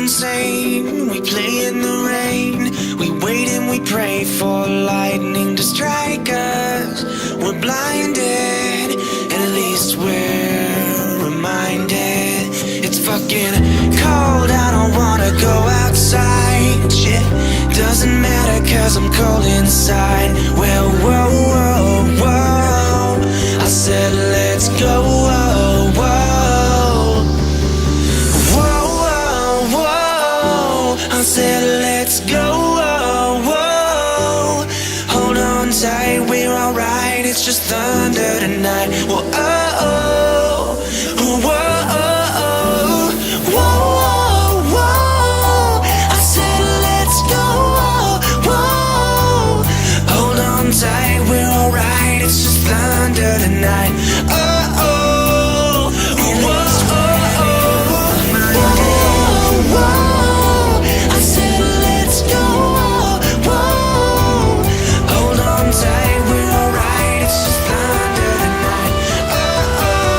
insane. We play in the rain. We wait and we pray for lightning to strike us. We're blinded, and at least we're reminded. It's fucking cold, I don't wanna go outside. Shit, doesn't matter cause I'm cold inside. Well, whoa, whoa, whoa, I said let's go, whoa, whoa. Whoa, whoa, whoa, I said let's go, whoa, whoa. Hold on tight, we're alright, it's just thunder tonight. Whoa, oh, oh, whoa, oh, oh, whoa, whoa, I said let's go, whoa. Hold on tight, we're alright, it's just thunder tonight. Oh, oh, whoa, oh, oh, whoa, I said let's go, whoa. Hold on tight, we're alright, it's just thunder tonight. Oh, oh,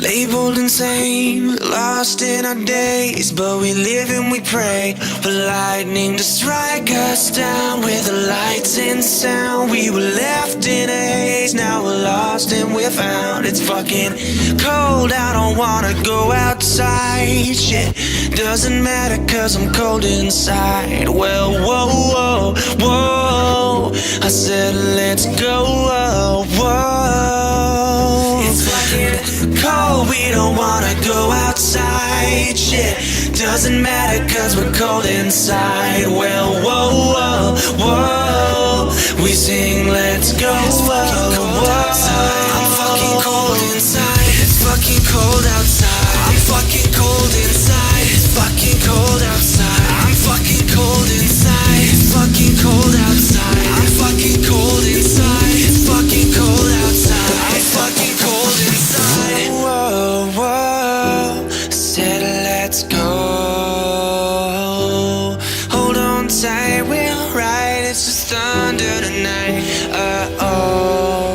labeled insane, lost in our days, but we live and we pray for lightning to strike us down. With the lights and sound, we were left in a haze, now we're lost and we're found. It's fucking cold, I don't wanna go outside. Shit, doesn't matter cause I'm cold inside. Well, whoa, whoa, whoa, I said let's go, whoa, whoa. It's fucking cold, we don't wanna go outside. Shit, doesn't matter cause we're cold inside. Well, whoa, whoa, whoa, we sing let's go, whoa, whoa. I'm fucking cold inside. It's fucking cold outside. I'm fucking cold inside. It's fucking cold outside. I'm fucking cold inside. It's fucking cold outside. I'm fucking cold inside. It's fucking cold outside. I'm fucking cold inside. Whoa, whoa, said let's go. Hold on tight, we're alright, it's just thunder tonight. Oh.